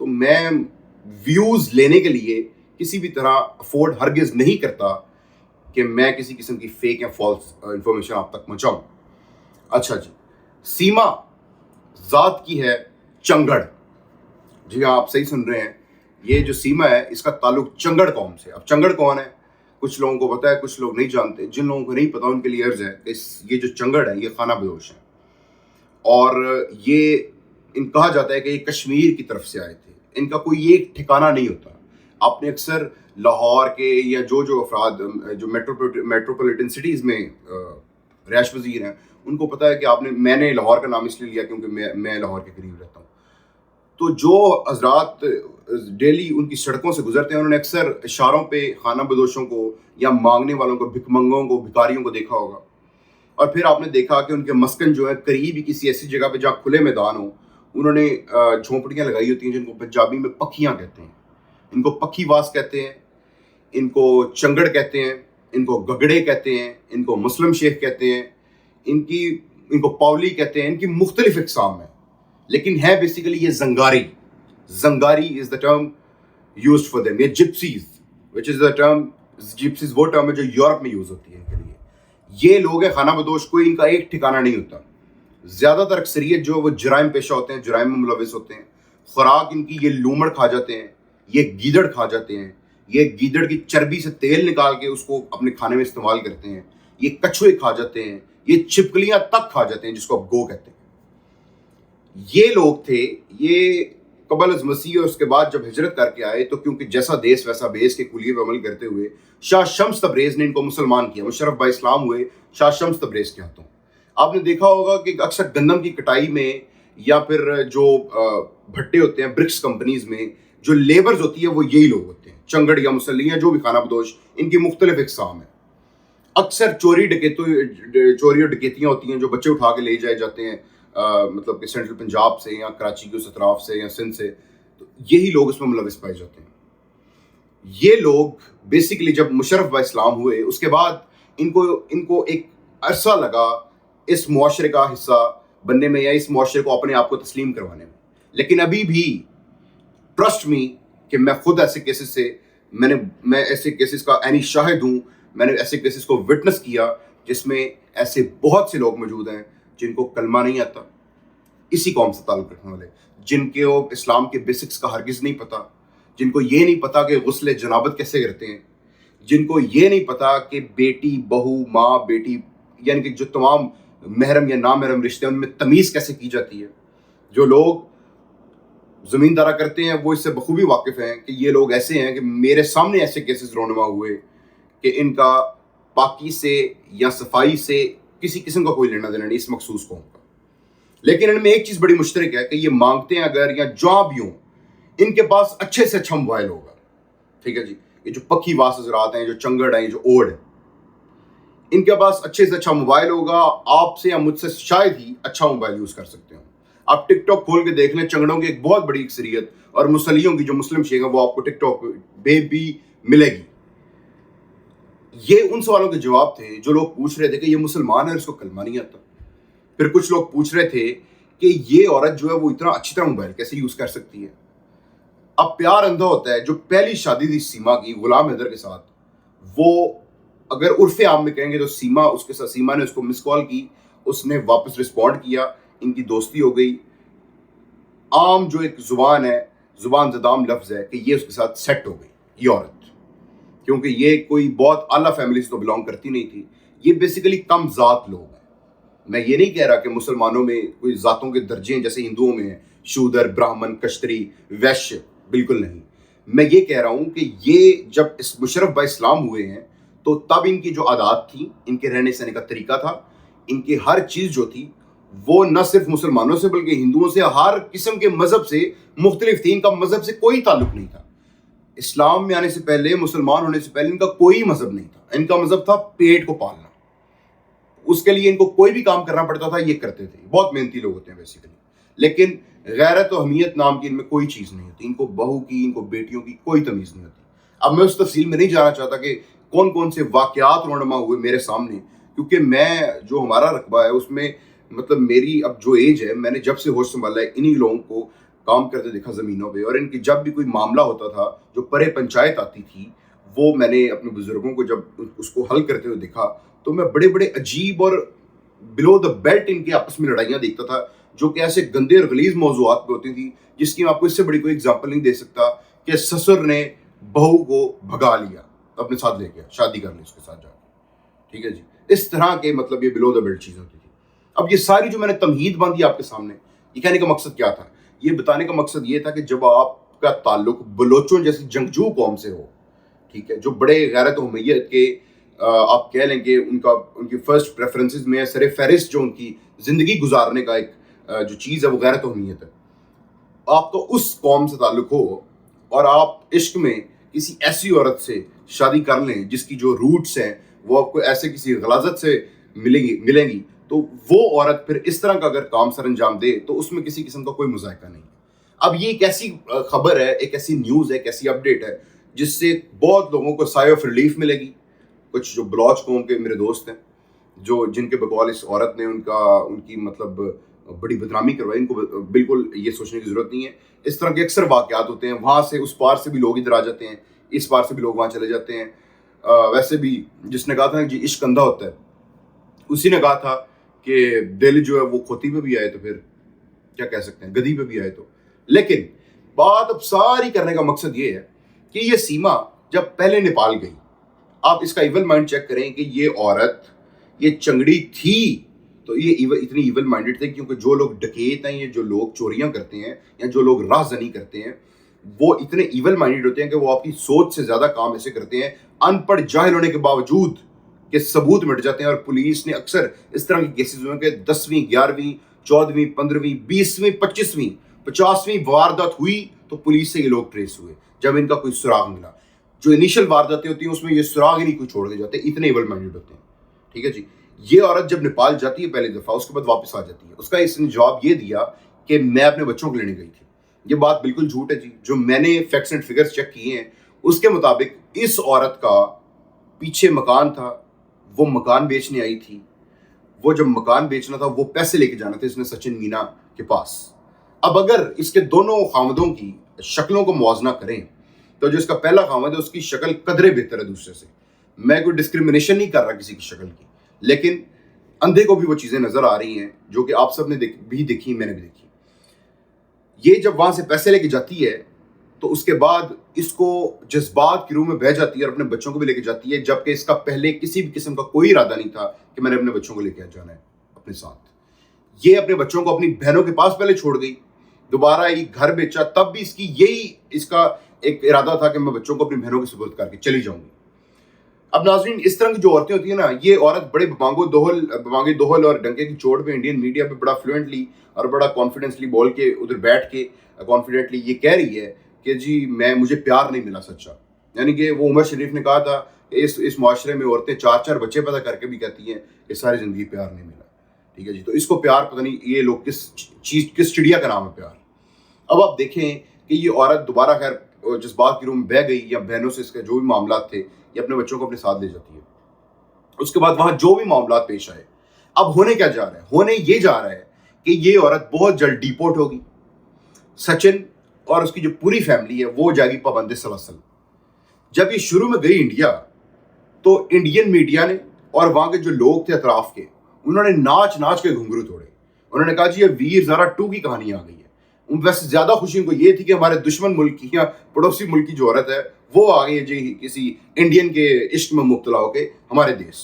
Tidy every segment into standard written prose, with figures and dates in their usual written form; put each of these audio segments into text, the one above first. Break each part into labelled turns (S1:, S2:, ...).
S1: تو میں ویوز لینے کے لیے کسی بھی طرح افورڈ ہرگز نہیں کرتا کہ میں کسی قسم کی فیک یا فالس انفارمیشن آپ تک پہنچاؤں. اچھا جی, سیما ذات کی ہے چنگڑ. جی ہاں, آپ صحیح سن رہے ہیں, یہ جو سیما ہے اس کا تعلق چنگڑ قوم سے. اب چنگڑ کون ہے کچھ لوگوں کو پتا ہے, کچھ لوگ نہیں جانتے. جن لوگوں کو نہیں پتا ان کے لیے عرض ہے کہ یہ جو چنگڑ ہے یہ خانہ بدوش ہے, اور یہ کہا جاتا ہے کہ یہ کشمیر کی طرف سے آئے تھے. ان کا کوئی ایک ٹھکانہ نہیں ہوتا. آپ نے اکثر لاہور کے یا جو افراد جو میٹروپولیٹن سٹیز میں رہائش پذیر ہیں ان کو پتا ہے کہ میں نے لاہور کا نام اس لیے لیا کیونکہ میں لاہور کے قریب رہتا ہوں. تو جو حضرات ڈیلی ان کی سڑکوں سے گزرتے ہیں انہوں نے اکثر اشاروں پہ خانہ بدوشوں کو یا مانگنے والوں کو, بھک منگوں کو, بھکاریوں کو دیکھا ہوگا. اور پھر آپ نے دیکھا کہ ان کے مسکن جو ہے قریب ہی کسی ایسی جگہ پہ جہاں کھلے میدان ہوں, انہوں نے جھونپڑیاں لگائی ہوتی ہیں جن کو پنجابی میں پکھیاں کہتے ہیں. ان کو پکھی واس کہتے ہیں, ان کو چنگڑ کہتے ہیں, ان کو گگڑے کہتے ہیں, ان کو مسلم شیخ کہتے ہیں, ان کو پاولی کہتے ہیں. ان کی مختلف اقسام ہیں, لیکن ہے بیسیکلی یہ zingari. Zingari is the term used for them. یہ gypsies which is the term, جپسیز وہ ٹرم ہے جو یورپ میں یوز ہوتی ہے ان کے لیے. یہ لوگ ہیں خانہ بدوش, کوئی ان کا ایک ٹھکانہ نہیں ہوتا. زیادہ تر اکثریت جو وہ جرائم پیشہ ہوتے ہیں, جرائم میں ملوث ہوتے ہیں. خوراک ان کی یہ لومڑ کھا جاتے ہیں, یہ گیدڑ کھا جاتے ہیں, یہ گیدڑ کی چربی سے تیل نکال کے اس کو اپنے کھانے میں استعمال کرتے ہیں. یہ کچھوے کھا جاتے ہیں, یہ چھپکلیاں تک کھا جاتے ہیں جس کو آپ گو کہتے ہیں. یہ لوگ تھے. یہ قبل از مسیح اور اس کے بعد جب ہجرت کر کے آئے تو کیونکہ جیسا دیس ویسا بیس کے کلیے پہ عمل کرتے ہوئے شاہ شمس تبریز نے ان کو مسلمان کیا. مشرف با اسلام ہوئے شاہ شمس تبریز کے ہاتھوں. آپ نے دیکھا ہوگا کہ اکثر گندم کی کٹائی میں یا پھر جو بھٹے ہوتے ہیں برکس کمپنیز میں جو لیبرز ہوتی ہے وہ یہی لوگ ہوتے ہیں. چنگڑ یا مسلح جو بھی خانہ بدوش, ان کی مختلف اقسام ہیں. اکثر چوری اور ڈکیتیاں ہوتی ہیں جو بچے اٹھا کے لے جائے جاتے ہیں مطلب کہ سینٹرل پنجاب سے یا کراچی کے اس اطراف سے یا سندھ سے. تو یہی لوگ اس میں ملوث پائے جاتے ہیں. یہ لوگ بیسیکلی جب مشرف با اسلام ہوئے اس کے بعد ان کو ایک عرصہ لگا اس معاشرے کا حصہ بننے میں یا اس معاشرے کو اپنے آپ کو تسلیم کروانے میں. لیکن ابھی بھی ٹرسٹ می کہ میں خود ایسے کیسز سے میں ایسے کیسز کا عینی شاہد ہوں. میں نے ایسے کیسز کو وٹنس کیا جس میں ایسے بہت سے لوگ موجود ہیں جن کو کلمہ نہیں آتا, اسی قوم سے تعلق رکھنے والے, جن کو اسلام کے بیسکس کا ہرگز نہیں پتا, جن کو یہ نہیں پتا کہ غسل جنابت کیسے کرتے ہیں, جن کو یہ نہیں پتا کہ بیٹی, بہو, ماں, بیٹی یعنی کہ جو تمام محرم یا نامحرم رشتے ہیں ان میں تمیز کیسے کی جاتی ہے. جو لوگ زمیندارہ کرتے ہیں وہ اس سے بخوبی واقف ہیں کہ یہ لوگ ایسے ہیں کہ میرے سامنے ایسے کیسز رونما ہوئے کہ ان کا پاکی سے یا صفائی سے کسی قسم کا کوئی لینا دینا نہیں اس مخصوص قوم کا. لیکن ان میں ایک چیز بڑی مشترک ہے کہ یہ مانگتے ہیں اگر یا جہاں بھی ہوں ان کے پاس اچھے سے اچھا موبائل ہوگا. ٹھیک ہے جی, یہ جو پکی واس حضرات ہیں, جو چنگڑ ہیں, جو اوڑ ہیں, ان کے پاس اچھے سے اچھا موبائل ہوگا. آپ سے یا مجھ سے شاید ہی اچھا موبائل یوز کر سکتے ہوں. آپ ٹک ٹاک کھول کے دیکھ لیں, چنگڑوں کی ایک بہت بڑی اکثریت اور مسلیوں کی جو مسلم شیخ ہیں وہ آپ کو ٹک ٹاک پہ بھی ملے گی. یہ ان سوالوں کے جواب تھے جو لوگ پوچھ رہے تھے کہ یہ مسلمان ہے اور اس کو کلمہ نہیں آتا. پھر کچھ لوگ پوچھ رہے تھے کہ یہ عورت جو ہے وہ اتنا اچھی طرح موبائل کیسے یوز کر سکتی ہے. اب پیار اندھا ہوتا ہے. جو پہلی شادی تھی سیما کی غلام حیدر کے ساتھ, وہ اگر عرف عام میں کہیں گے تو سیما نے اس کو مس کال کی, اس نے واپس رسپونڈ کیا, ان کی دوستی ہو گئی. عام جو ایک زبان ہے, زبان زدام لفظ ہے کہ یہ اس کے ساتھ سیٹ ہو گئی یہ عورت, کیونکہ یہ کوئی بہت اعلیٰ فیملی سے تو بلانگ کرتی نہیں تھی. یہ بیسیکلی کم ذات لوگ ہیں. میں یہ نہیں کہہ رہا کہ مسلمانوں میں کوئی ذاتوں کے درجے ہیں جیسے ہندوؤں میں ہیں, شودر, براہمن, کشتری, ویشیہ, بالکل نہیں. میں یہ کہہ رہا ہوں کہ یہ جب اس مشرف با اسلام ہوئے ہیں تو تب ان کی جو عادات تھی, ان کے رہنے سہنے کا طریقہ تھا, ان کی ہر چیز جو تھی وہ نہ صرف مسلمانوں سے بلکہ ہندوؤں سے, ہر قسم کے مذہب سے مختلف تھی. ان کا مذہب سے کوئی تعلق نہیں تھا. اسلام میں آنے سے پہلے, مسلمان ہونے سے پہلے ان کا کوئی مذہب نہیں تھا. ان کا مذہب تھا پیٹ کو پالنا. اس کے لیے ان کو کوئی بھی کام کرنا پڑتا تھا, یہ کرتے تھے. بہت محنتی لوگ ہوتے ہیں بیسیکلی. لیکن غیرت و حمیت نام کی ان میں کوئی چیز نہیں ہوتی. ان کو بہو کی, ان کو بیٹیوں کی کوئی تمیز نہیں ہوتی. اب میں اس تفصیل میں نہیں جانا چاہتا کہ کون کون سے واقعات رونما ہوئے میرے سامنے, کیونکہ میں جو ہمارا رقبہ ہے اس میں مطلب میری اب جو ایج ہے, میں نے جب سے ہوش سنبھالا ہے انہی لوگوں کو کام کرتے دیکھا زمینوں پہ, اور ان کی جب بھی کوئی معاملہ ہوتا تھا جو پرے پنچایت آتی تھی, وہ میں نے اپنے بزرگوں کو جب اس کو حل کرتے ہوئے دیکھا تو میں بڑے بڑے عجیب اور بلو دا بیلٹ ان کے آپس میں لڑائیاں دیکھتا تھا, جو کہ ایسے گندے اور غلیظ موضوعات پہ ہوتی تھی جس کی میں آپ کو اس سے بڑی کوئی اگزامپل نہیں دے سکتا کہ سسر نے بہو کو بھگا لیا, اپنے ساتھ لے گیا, شادی کر لی اس کے ساتھ جا کے. ٹھیک ہے جی, اس طرح کے مطلب یہ بلو دا بیلٹ چیز ہوتی تھی. اب یہ ساری جو میں نے تمہید باندھی آپ کے سامنے, یہ کہنے کا مقصد کیا تھا؟ یہ بتانے کا مقصد یہ تھا کہ جب آپ کا تعلق بلوچوں جیسی جنگجو قوم سے ہو, ٹھیک ہے, جو بڑے غیرت و حمیت کے آپ کہہ لیں کہ ان کی فرسٹ پریفرنسز میں سر فہرست جو ان کی زندگی گزارنے کا ایک جو چیز ہے وہ غیرت و حمیت ہے, آپ تو اس قوم سے تعلق ہو اور آپ عشق میں کسی ایسی عورت سے شادی کر لیں جس کی جو روٹس ہیں وہ آپ کو ایسے کسی غلاظت سے ملیں گی, تو وہ عورت پھر اس طرح کا اگر کام سر انجام دے تو اس میں کسی قسم کا کوئی مذائقہ نہیں. اب یہ ایک ایسی خبر ہے, ایک ایسی نیوز ہے, ایک ایسی اپڈیٹ ہے جس سے بہت لوگوں کو سائے آف ریلیف ملے گی. کچھ جو بلوچ قوم کے میرے دوست ہیں جو جن کے بقول اس عورت نے ان کی مطلب بڑی بدنامی کروائی, ان کو بالکل یہ سوچنے کی ضرورت نہیں ہے. اس طرح کے اکثر واقعات ہوتے ہیں, وہاں سے اس پار سے بھی لوگ ادھر آ جاتے ہیں, اس پار سے بھی لوگ وہاں چلے جاتے ہیں. ویسے بھی جس نے کہا تھا کہ عشق اندھا ہوتا ہے, اسی نے کہا تھا کہ دل جو ہے وہ کھوتی پہ بھی آئے تو پھر کیا کہہ سکتے ہیں, گدھی پہ بھی آئے تو. لیکن بات اب ساری کرنے کا مقصد یہ ہے کہ یہ سیما جب پہلے نیپال گئی, آپ اس کا ایول مائنڈ چیک کریں کہ یہ عورت یہ چنگڑی تھی تو یہ اتنی ایول مائنڈڈ تھے, کیونکہ جو لوگ ڈکیت ہیں, یہ جو لوگ چوریاں کرتے ہیں یا جو لوگ راہ زنی کرتے ہیں, وہ اتنے ایول مائنڈڈ ہوتے ہیں کہ وہ آپ کی سوچ سے زیادہ کام ایسے کرتے ہیں ان پڑھ جاہل ہونے کے باوجود کہ ثبوت مٹ جاتے ہیں. اور پولیس نے اکثر اس طرح کے کیسز ہوئے کہ 10ویں 11ویں 14ویں 15ویں 20ویں 25ویں 50ویں واردات ہوئی تو پولیس سے یہ لوگ ٹریس ہوئے جب ان کا کوئی سراغ ملا. جو انیشل وارداتیں ہوتی ہیں اس میں یہ سراغ ہی نہیں کوئی چھوڑ دے جاتے, اتنے ایول مائنڈڈ ہوتے ہیں. ٹھیک ہے جی, یہ عورت جب نیپال جاتی ہے پہلی دفعہ, اس کے بعد واپس آ جاتی ہے, اس کا اس نے جواب یہ دیا کہ میں اپنے بچوں کو لینے گئی تھی. یہ بات بالکل جھوٹ ہے جی. جو میں نے فیکٹس اینڈ فگرز چیک کیے ہیں اس کے مطابق اس عورت کا پیچھے مکان تھا, وہ مکان بیچنے آئی تھی. وہ جب مکان بیچنا تھا وہ پیسے لے کے جانا تھا اس نے سچن مینا کے پاس. اب اگر اس کے دونوں خامدوں کی شکلوں کو موازنہ کریں تو جو اس کا پہلا خامد ہے اس کی شکل قدرے بہتر ہے دوسرے سے. میں کوئی ڈسکریمنیشن نہیں کر رہا کسی کی شکل کی, لیکن اندھے کو بھی وہ چیزیں نظر آ رہی ہیں جو کہ آپ سب نے بھی دیکھی, میں نے بھی دیکھی. یہ جب وہاں سے پیسے لے کے جاتی ہے تو اس کے بعد اس کو جذبات کی روح میں بہہ جاتی ہے اور اپنے بچوں کو بھی لے کے جاتی ہے, جبکہ اس کا پہلے کسی بھی قسم کا کوئی ارادہ نہیں تھا کہ میں نے اپنے بچوں کو لے کے جانا ہے اپنے ساتھ. یہ اپنے بچوں کو اپنی بہنوں کے پاس پہلے چھوڑ گئی, دوبارہ یہ گھر بیچا, تب بھی اس کا ایک ارادہ تھا کہ میں بچوں کو اپنی بہنوں کے سپرد کر کے چلی جاؤں گی. اب ناظرین, اس طرح کی جو عورتیں ہوتی ہیں نا, یہ عورت بڑے بمانگے دوہل اور ڈنکے کی چوٹ پہ انڈین میڈیا پہ بڑا فلوئنٹلی اور بڑا کانفیڈنسلی بول کے ادھر بیٹھ کے کانفیڈنٹلی یہ کہہ رہی ہے کہ جی مجھے پیار نہیں ملا سچا. یعنی کہ وہ عمر شریف نے کہا تھا اس معاشرے میں عورتیں 4 بچے پیدا کر کے بھی کہتی ہیں کہ ساری زندگی پیار نہیں ملا. ٹھیک ہے جی, تو اس کو پیار پتہ نہیں یہ لوگ کس چڑیا کا نام ہے پیار. اب آپ دیکھیں کہ یہ عورت دوبارہ خیر جذبات کی روح میں بہ گئی, یا بہنوں سے اس کے جو بھی معاملات تھے یہ اپنے بچوں کو اپنے ساتھ لے جاتی ہے. اس کے بعد وہاں جو بھی معاملات پیش آئے, اب ہونے کیا جا رہا ہے, ہونے یہ جا رہا ہے کہ یہ عورت بہت جلد ڈیپورٹ ہوگی. سچن اور اس کی جو پوری فیملی ہے وہ جائے گی پابند سلاسل. جب یہ شروع میں گئی انڈیا تو انڈین میڈیا نے اور وہاں کے جو لوگ تھے اطراف کے, انہوں نے ناچ کے گھنگرو توڑے. انہوں نے کہا جی یہ ویر زارا 2 کی کہانی آ گئی ہے. ویسے زیادہ خوشی ان کو یہ تھی کہ ہمارے دشمن ملک کی یا پڑوسی ملک کی جو عورت ہے وہ آ گئی ہے جی کسی انڈین کے عشق میں مبتلا ہو کے ہمارے دیش.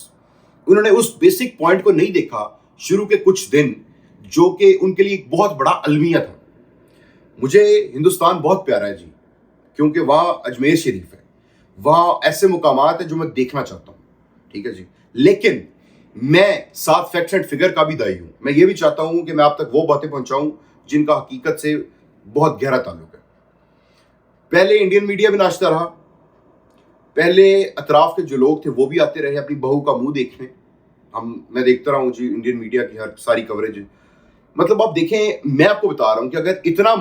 S1: انہوں نے اس بیسک پوائنٹ کو نہیں دیکھا شروع کے کچھ دن, جو کہ ان کے لیے ایک بہت بڑا المیہ تھا. مجھے ہندوستان بہت پیارا ہے جی, کیونکہ وہاں اجمیر شریف ہے, وہاں ایسے مقامات ہیں جو میں دیکھنا چاہتا ہوں. ٹھیک ہے جی, لیکن میں ساتھ فیکٹس اینڈ فگر کا بھی دائی ہوں. میں یہ بھی چاہتا ہوں کہ میں آپ تک وہ باتیں پہنچاؤں جن کا حقیقت سے بہت گہرا تعلق ہے. پہلے انڈین میڈیا بھی ناچتا رہا, پہلے اطراف کے جو لوگ تھے وہ بھی آتے رہے اپنی بہو کا منہ دیکھنے. میں دیکھتا رہا ہوں جی انڈین میڈیا کی ہر ساری کوریج. مطلب آپ دیکھیں, میں آپ کو بتا رہا ہوں کہ اگر اتنا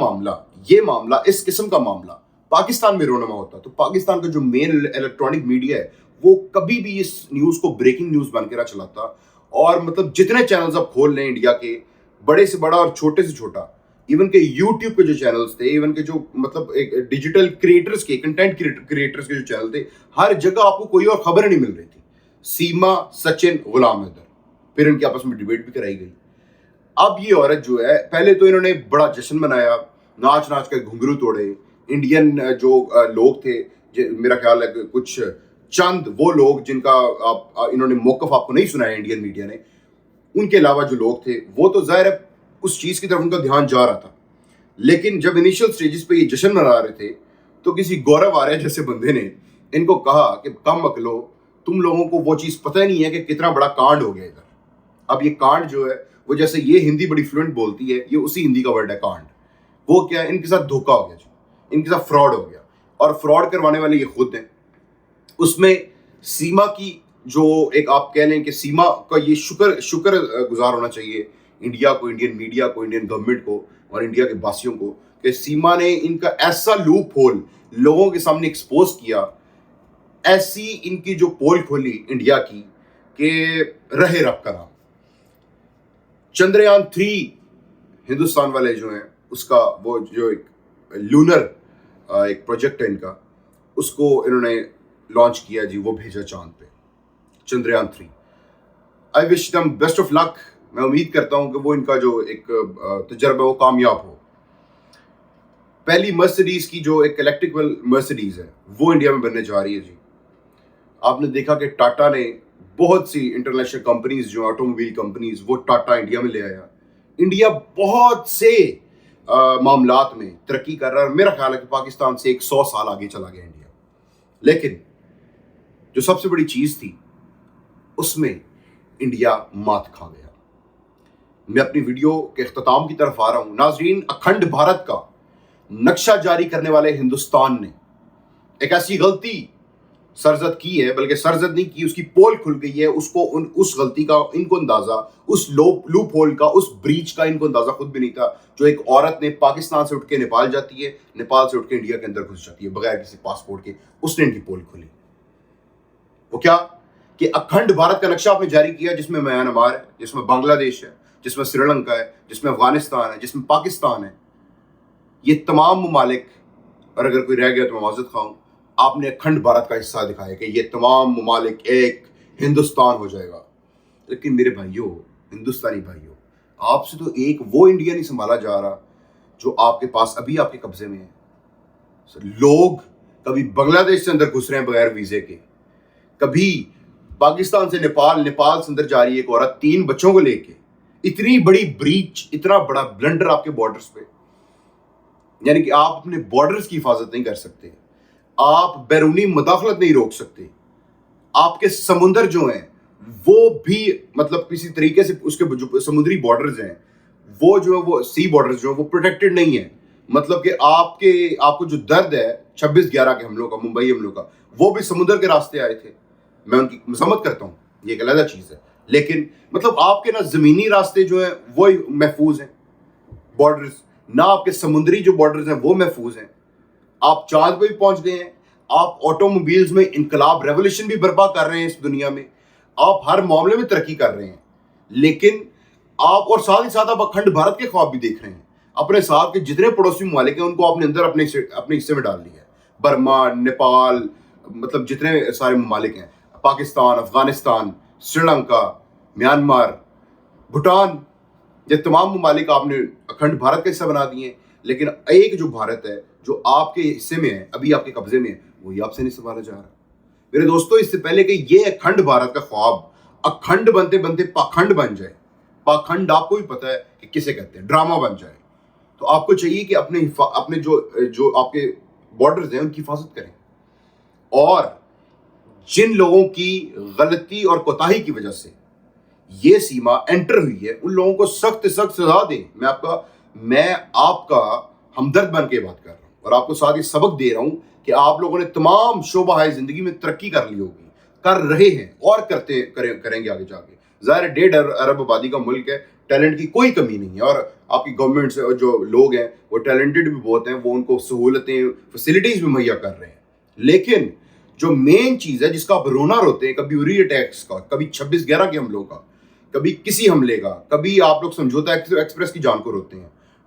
S1: یہ معاملہ اس قسم کا معاملہ پاکستان میں رونما ہوتا تو پاکستان کا جو مین الیکٹرانک میڈیا ہے وہ کبھی بھی اس نیوز کو بریکنگ نیوز بن کے نہ چلاتا. اور مطلب جتنے چینلز آپ کھول لیں انڈیا کے, بڑے سے بڑا اور چھوٹے سے چھوٹا, ایون کے یوٹیوب کے جو چینلز تھے, ایون کے جو مطلب ایک ڈیجیٹل کریٹرز کے, کنٹینٹ کریٹرز کے جو چینل تھے, ہر جگہ آپ کو کوئی اور خبر نہیں مل رہی تھی. سیما, سچن, غلام حیدر, پھر ان کی آپس میں ڈیبیٹ بھی کرائی گئی. اب یہ عورت جو ہے, پہلے تو انہوں نے بڑا جشن منایا, ناچ ناچ کے گھنگرو توڑے. انڈین جو لوگ تھے, میرا خیال ہے کہ کچھ چند وہ لوگ جن کا انہوں نے موقف آپ کو نہیں سنایا انڈین میڈیا نے, ان کے علاوہ جو لوگ تھے وہ تو ظاہر ہے اس چیز کی طرف ان کا دھیان جا رہا تھا. لیکن جب انیشل سٹیجز پہ یہ جشن منا رہے تھے تو کسی گورو آریہ جیسے بندے نے ان کو کہا کہ کم عقلو, تم لوگوں کو وہ چیز پتہ ہی نہیں ہے کہ کتنا بڑا کانڈ ہو گیا ادھر. اب یہ کانڈ جو ہے وہ, جیسے یہ ہندی بڑی فلوئنٹ بولتی ہے, یہ اسی ہندی کا ورڈ ہے کانڈ. وہ کیا ہے, ان کے ساتھ دھوکہ ہو گیا, ان کے ساتھ فراڈ ہو گیا, اور فراڈ کروانے والے یہ خود ہیں. اس میں سیما کی جو ایک آپ کہہ لیں کہ سیما کا یہ شکر گزار ہونا چاہیے انڈیا کو, انڈین میڈیا کو, انڈین گورنمنٹ کو اور انڈیا کے باسیوں کو, کہ سیما نے ان کا ایسا لوپ ہول لوگوں کے سامنے ایکسپوز کیا, ایسی ان کی جو پول کھولی انڈیا کی کہ رہے رب کا نام. چندریان 3 ہندوستان والے جو ہیں, اس کا وہ جو ایک لونر ایک پروجیکٹ ہے ان کا, اس کو انہوں نے لانچ کیا جی, وہ بھیجا چاند پہ, چندریان 3. آئی وش دم بیسٹ آف لک. میں امید کرتا ہوں کہ وہ ان کا جو ایک تجربہ وہ کامیاب ہو. پہلی مرسڈیز کی جو ایک الیکٹریکل مرسڈیز ہے وہ انڈیا میں بننے جا رہی ہے جی. آپ نے دیکھا کہ ٹاٹا نے بہت سی انٹرنیشنل کمپنیز جو آٹو موبائل کمپنیز, وہ ٹاٹا انڈیا میں لے آیا. انڈیا بہت سے معاملات میں ترقی کر رہا ہے, اور میرا خیال ہے کہ پاکستان سے 100 سال آگے چلا گیا انڈیا. لیکن جو سب سے بڑی چیز تھی اس میں انڈیا مات کھا گیا. میں اپنی ویڈیو کے اختتام کی طرف آ رہا ہوں. ناظرین, اکھنڈ بھارت کا نقشہ جاری کرنے والے ہندوستان نے ایک ایسی غلطی سرزد کی ہے, بلکہ سرزد نہیں کی, اس کی پول کھل گئی ہے. اس کو اس غلطی کا ان کو اندازہ, اس لوپ ہول کا, اس بریچ کا ان کو اندازہ خود بھی نہیں تھا, جو ایک عورت نے پاکستان سے اٹھ کے نیپال جاتی ہے, نیپال سے اٹھ کے انڈیا کے اندر گھس جاتی ہے بغیر کسی پاسپورٹ کے. اس نے ان کی پول کھولی. وہ کیا کہ اکھنڈ بھارت کا نقشہ آپ نے جاری کیا, جس میں میانمار ہے, جس میں بنگلہ دیش ہے, جس میں سری لنکا ہے, جس میں افغانستان ہے, جس میں پاکستان ہے. یہ تمام ممالک, اور اگر کوئی رہ گیا تو میں معذرت خواہ ہوں, آپ نے اکھنڈ بھارت کا حصہ دکھایا کہ یہ تمام ممالک ایک ہندوستان ہو جائے گا. لیکن میرے بھائیوں, ہندوستانی بھائیوں, آپ سے تو ایک وہ انڈیا نہیں سنبھالا جا رہا جو آپ کے پاس ابھی آپ کے قبضے میں ہے. لوگ کبھی بنگلہ دیش سے اندر گھس رہے ہیں بغیر ویزے کے, کبھی پاکستان سے نیپال, نیپال سے اندر جا رہی ہے ایک عورت 3 بچوں کو لے کے. اتنی بڑی بریچ, اتنا بڑا بلنڈر آپ کے بارڈرز پہ, یعنی کہ آپ اپنے بارڈرز کی حفاظت نہیں کر سکتے, آپ بیرونی مداخلت نہیں روک سکتے, آپ کے سمندر جو ہیں وہ بھی مطلب کسی طریقے سے اس کے جو سمندری بارڈرز ہیں وہ جو ہے وہ سی بارڈرز جو ہیں وہ پروٹیکٹڈ نہیں ہیں. مطلب کہ آپ کو جو درد ہے 26/11 کے حملوں کا, ممبئی حملوں کا, وہ بھی سمندر کے راستے آئے تھے. میں ان کی مذمت کرتا ہوں, یہ ایک علیحدہ چیز ہے, لیکن مطلب آپ کے نا زمینی راستے جو ہیں وہ محفوظ ہیں بارڈرز, نہ آپ کے سمندری جو بارڈرز ہیں وہ محفوظ ہیں. آپ چاند پہ بھی پہنچ گئے ہیں, آپ آٹو موبائلز میں انقلاب ریولیوشن بھی برپا کر رہے ہیں اس دنیا میں, آپ ہر معاملے میں ترقی کر رہے ہیں, لیکن آپ اور ساتھ ہی ساتھ آپ اکھنڈ بھارت کے خواب بھی دیکھ رہے ہیں. اپنے ساتھ کے جتنے پڑوسی ممالک ہیں ان کو آپ نے اندر اپنے حصے میں ڈال دیا ہے. برما, نیپال, مطلب جتنے سارے ممالک ہیں, پاکستان, افغانستان, سری لنکا, میانمار, بھوٹان, یہ تمام ممالک آپ نے اکھنڈ بھارت کا حصہ بنا دیے ہیں. لیکن ایک جو بھارت ہے جو آپ کے حصے میں ہے, ابھی آپ کے قبضے میں ہے, وہی آپ سے نہیں سنبھالا جا رہا. میرے دوستو, اس سے پہلے کہ یہ اکھنڈ بھارت کا خواب اکھنڈ بنتے بنتے پاکھنڈ بن جائے, پاکھنڈ آپ کو بھی پتہ ہے کہ کسے کہتے ہیں, ڈرامہ بن جائے, تو آپ کو چاہیے کہ اپنے جو آپ کے بارڈرز ہیں ان کی حفاظت کریں, اور جن لوگوں کی غلطی اور کوتاہی کی وجہ سے یہ سیما انٹر ہوئی ہے ان لوگوں کو سخت سزا دیں. میں آپ کا ہمدرد بن کے بات کر رہا ہوں, اور آپ کو ساتھ ہی سبق دے رہا ہوں کہ آپ لوگوں نے تمام شعبہ زندگی میں ترقی کر لی ہوگی, کر رہے ہیں اور کریں گے آگے جا کے. ظاہر 1.5 ارب آبادی کا ملک ہے, ٹیلنٹ کی کوئی کمی نہیں ہے, اور آپ کی گورنمنٹ سے جو لوگ ہیں وہ ٹیلنٹڈ بھی بہت ہیں, وہ ان کو سہولتیں, فیسلٹیز بھی مہیا کر رہے ہیں. لیکن جو مین چیز ہے جس کا آپ رونا روتے ہیں, کبھی اری اٹیکس کا, کبھی 26/11 کے حملوں کا, کبھی کسی حملے کا, کبھی آپ لوگ سمجھوتا ایکسپریس کی جان کو روتے ہیں,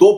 S1: 2